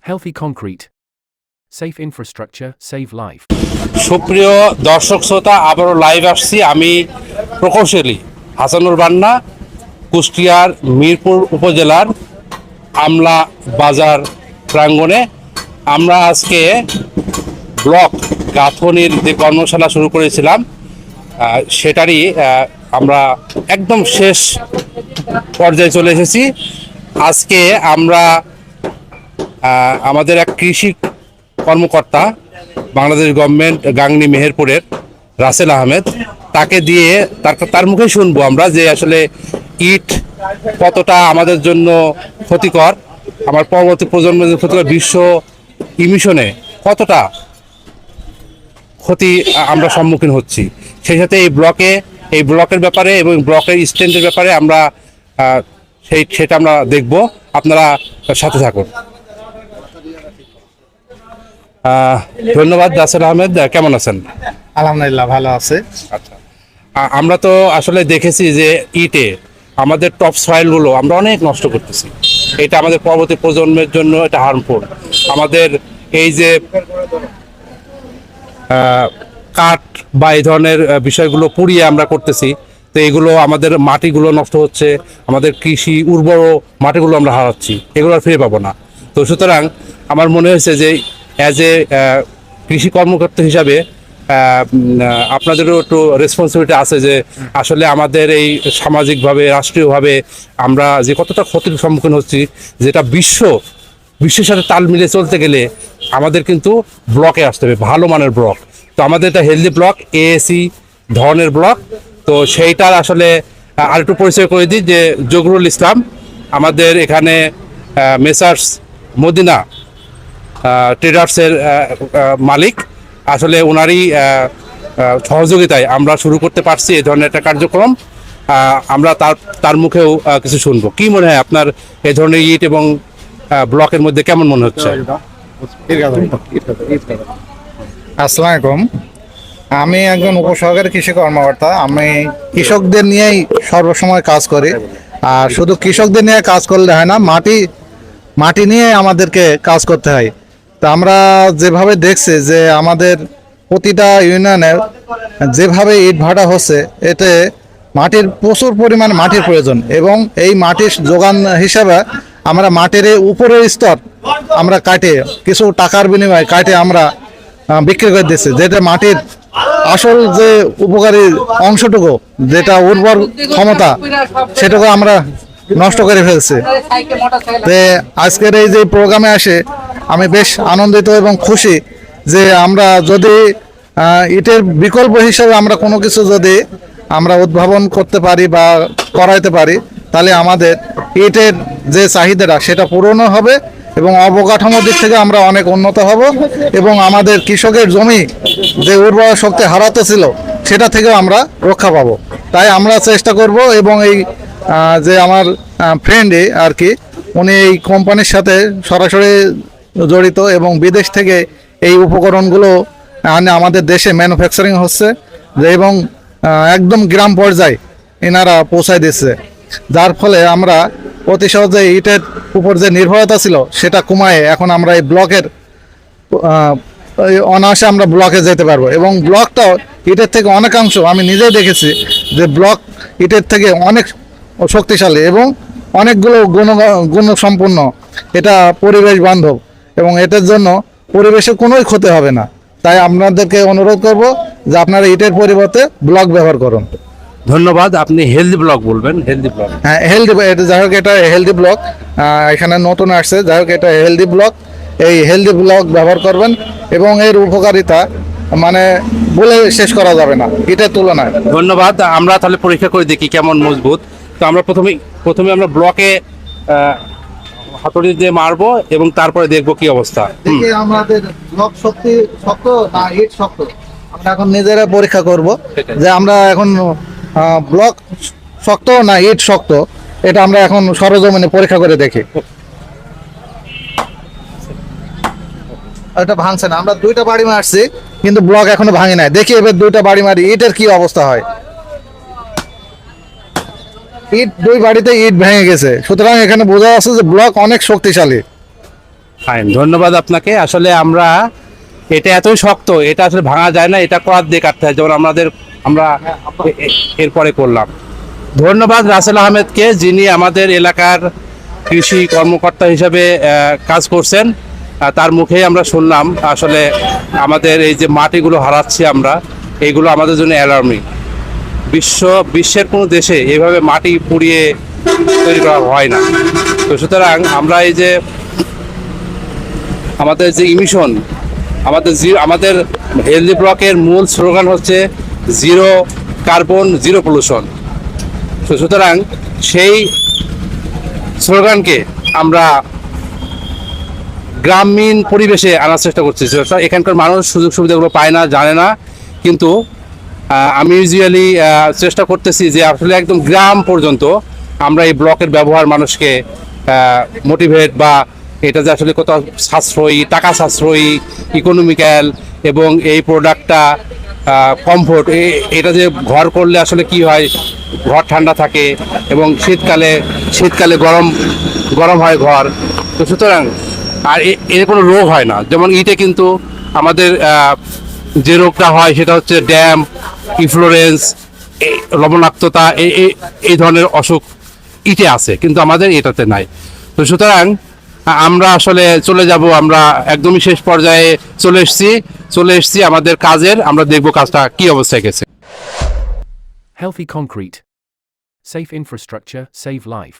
Healthy concrete. Safe infrastructure, save life. সুপ্রিয় দর্শক শ্রোতা, আবারও লাইভ আসছি আমি প্রকৌশলী হাসানুর বান্না, কুষ্টিয়ার মিরপুর উপজেলার আমলা বাজার প্রাঙ্গণে। আমরা আজকে ব্লক গাঁথনির যে কর্মশালা শুরু করেছিলাম সেটারই আমরা একদম শেষ পর্যায়ে চলে এসেছি। আজকে আমরা আমাদের এক কৃষি কর্মকর্তা বাংলাদেশ গভর্নমেন্ট গাংনী মেহেরপুরের রাসেল আহমেদ, তাকে দিয়ে তার মুখে শুনবো আমরা যে আসলে ইট কতটা আমাদের জন্য ক্ষতিকর, আমার পরবর্তী প্রজন্মের ক্ষতিকর, বিশ্ব ইমিশনে কতটা ক্ষতি আমরা সম্মুখীন হচ্ছি। সেই সাথে এই ব্লকের ব্যাপারে এবং ব্লকের স্ট্যান্ডের ব্যাপারে আমরা সেটা আমরা দেখব। আপনারা সাথে থাকুন। ধন্যবাদ। রাসেল আহমেদ, কেমন আছেন? আলহামদুলিল্লাহ, ভালো আছে। আচ্ছা, আমরা তো আসলে দেখেছি যে ইটে আমাদের টপ সয়েলগুলো আমরা অনেক নষ্ট করতেছি। এটা আমাদের পরবর্তী প্রজন্মের জন্য এটা হার্মফুল। আমাদের এই যে কাঠ বা এই ধরনের বিষয়গুলো পুড়িয়ে আমরা করতেছি, তো এগুলো আমাদের মাটিগুলো নষ্ট হচ্ছে, আমাদের কৃষি উর্বর মাটিগুলো আমরা হারাচ্ছি, এগুলো আর ফিরে পাবো না। তো সুতরাং আমার মনে হয়েছে যে অ্যাজ এ কৃষি কর্মকর্তা হিসাবে আপনাদেরও একটু রেসপন্সিবিলিটি আছে যে আসলে আমাদের এই সামাজিকভাবে রাষ্ট্রীয়ভাবে আমরা যে কতটা ক্ষতির সম্মুখীন হচ্ছি, যেটা বিশ্বের সাথে তাল মিলিয়ে চলতে গেলে আমাদের কিন্তু ব্লকে আসতে হবে, ভালো মানের ব্লক। তো আমাদের এটা হেলদি ব্লক, এএসি ধরনের ব্লক। তো সেইটার আসলে আরেকটু পরিচয় করে দিই যে জগরুল ইসলাম আমাদের এখানে মেসার্স মদিনা ট্রেডার্সের মালিক, আসলে ওনারই সহযোগিতায় আমরা শুরু করতে পারছি এই ধরনের একটা কার্যক্রম। আমরা তার মুখেও কিছু শুনবো। কি মনে হয় আপনার এই ধরনের ইট এবং ব্লকের মধ্যে কেমন মনে হচ্ছে? আসসালামু আলাইকুম, আমি একজন উপসহকারী কৃষি কর্মকর্তা। আমি কৃষকদের নিয়েই সর্বসময় কাজ করি। আর শুধু কৃষকদের নিয়ে কাজ করলে হয় না, মাটি নিয়ে আমাদেরকে কাজ করতে হয়। তা আমরা যেভাবে দেখছি যে আমাদের প্রতিটা ইউনিয়নের যেভাবে ইট ভাটা হচ্ছে, এতে মাটির প্রচুর পরিমাণ মাটির প্রয়োজন, এবং এই মাটির যোগান হিসাবে আমরা মাটির উপরের স্তর আমরা কাটে কিছু টাকার বিনিময়ে কাটে আমরা বিক্রি করে দিচ্ছি, যেটা মাটির আসল যে উপকারী অংশটুকু, যেটা উর্বর ক্ষমতা, সেটুকু আমরা নষ্ট করে ফেলছি। তো আজকের এই যে প্রোগ্রামে আসে আমি বেশ আনন্দিত এবং খুশি যে আমরা যদি ইটের বিকল্প হিসেবে আমরা কোনো কিছু যদি আমরা উদ্ভাবন করতে পারি বা করাইতে পারি, তাহলে আমাদের ইটের যে চাহিদাটা সেটা পূরণও হবে এবং অবকাঠামোর দিক থেকে আমরা অনেক উন্নত হব, এবং আমাদের কৃষকের জমি যে উর্বর শক্তি হারাতে ছিল সেটা থেকেও আমরা রক্ষা পাব। তাই আমরা চেষ্টা করব, এবং এই যে আমার ফ্রেন্ডে আর কি, উনি এই কোম্পানির সাথে সরাসরি জড়িত, এবং বিদেশ থেকে এই উপকরণগুলো আমাদের দেশে ম্যানুফ্যাকচারিং হচ্ছে, এবং একদম গ্রাম পর্যায়ে এনারা পৌঁছায় দিচ্ছে, যার ফলে আমরা অতি সহজে ইটের উপর যে নির্ভরতা ছিল সেটা কমায় এখন আমরা এই ব্লকের অনায়াসে আমরা ব্লকে যেতে পারবো। এবং ব্লকটাও ইটের থেকে অনেকাংশ আমি নিজেই দেখেছি যে ব্লক ইটের থেকে অনেক শক্তিশালী এবং অনেকগুলো গুণসম্পন্ন, এটা পরিবেশ বান্ধব, এবং এটার জন্য পরিবেশের কোনোই ক্ষতি হবে না। তাই আপনাদেরকে অনুরোধ করব যে আপনারা ইটের পরিবর্তে ব্লক ব্যবহার করুন। ধন্যবাদ। আপনি হেলদি ব্লক বলবেন। হেলদি ব্লক, হ্যাঁ হেলদি, যাই হোক এটা হেলদি ব্লক, এখানে নতুন আসছে, যাই হোক এটা হেলদি ব্লক। এই হেলদি ব্লক ব্যবহার করবেন, এবং এর উপকারিতা মানে বলে শেষ করা যাবে না ইটের তুলনায়। ধন্যবাদ। আমরা তাহলে পরীক্ষা করে দেখি কেমন মজবুত। তো আমরা প্রথমে আমরা ব্লকে হাতুড়ি দিয়ে মারবো এবং তারপরে দেখবো কি অবস্থা। দেখি আমাদের ব্লক শক্ত না ইট শক্ত, আমরা এখন নিজেরা পরীক্ষা করব যে আমরা এখন ব্লক শক্ত না ইট শক্ত, এটা আমরা এখন সরজমিনে পরীক্ষা করে দেখি। এটা ভাঙছে না, আমরা দুইটা বাড়ি মারছি কিন্তু ব্লক এখনো ভাঙি নাই। দেখি এবার দুইটা বাড়ি মারি ইটের কি অবস্থা হয়। ইট দুই বাড়িতে ইট ভেঙে গেছে, সুতরাং এখানে বোঝা যাচ্ছে যে ব্লক অনেক শক্তিশালী। ফাইন, ধন্যবাদ আপনাকে। আসলে আমরা এটা এতই শক্ত, এটা আসলে ভাঙা যায় না, এটা করার দিয়ে কাটতে হয়, যেমন আমরা এরপরে করলাম। ধন্যবাদ রাসেল আহমেদকে, যিনি আমাদের এলাকার কৃষি কর্মকর্তা হিসাবে কাজ করছেন। তার মুখেই আমরা শুনলাম আসলে আমাদের এই যে মাটিগুলো হারাচ্ছি আমরা, এইগুলো আমাদের জন্য অ্যালার্মিং। বিশ্বের কোনো দেশে এইভাবে মাটি পুড়িয়ে তৈরি করা হয় না। তো সুতরাং আমরা এই যে আমাদের যে ইমিশন, আমাদের হেলদি ব্লকের মূল স্লোগান হচ্ছে জিরো কার্বন জিরো পলিউশন। তো সুতরাং সেই স্লোগানকে আমরা গ্রামীণ পরিবেশে আনার চেষ্টা করছি। এখানকার মানুষ সুযোগ সুবিধাগুলো পায় না, জানে না, কিন্তু আমি ইউজুয়ালি চেষ্টা করতেছি যে আসলে একদম গ্রাম পর্যন্ত আমরা এই ব্লকের ব্যবহার মানুষকে মোটিভেট, বা এটা যে আসলে কত সাশ্রয়ী, টাকা সাশ্রয়ী, ইকোনমিক্যাল, এবং এই প্রোডাক্টটা কমফোর্ট, এটা যে ঘর করলে আসলে কি হয়, ঘর ঠান্ডা থাকে এবং শীতকালে গরম হয় ঘর। তো সুতরাং আর এর কোনো রোগ হয় না। যেমন ইটে কিন্তু আমাদের যে রোগটা হয় সেটা হচ্ছে ড্যাম্প, ইনফ্লোরেন্স, লবণাক্ততা, এই ধরনের অসুখ ইটে আছে, কিন্তু আমাদের এটাতে নাই। তো সুতরাং আমরা আসলে চলে যাব, আমরা একদমই শেষ পর্যায়ে চলে এসেছি আমাদের কাজের। আমরা দেখব কাজটা কি অবস্থায় গেছে। Healthy concrete. Safe infrastructure, save life.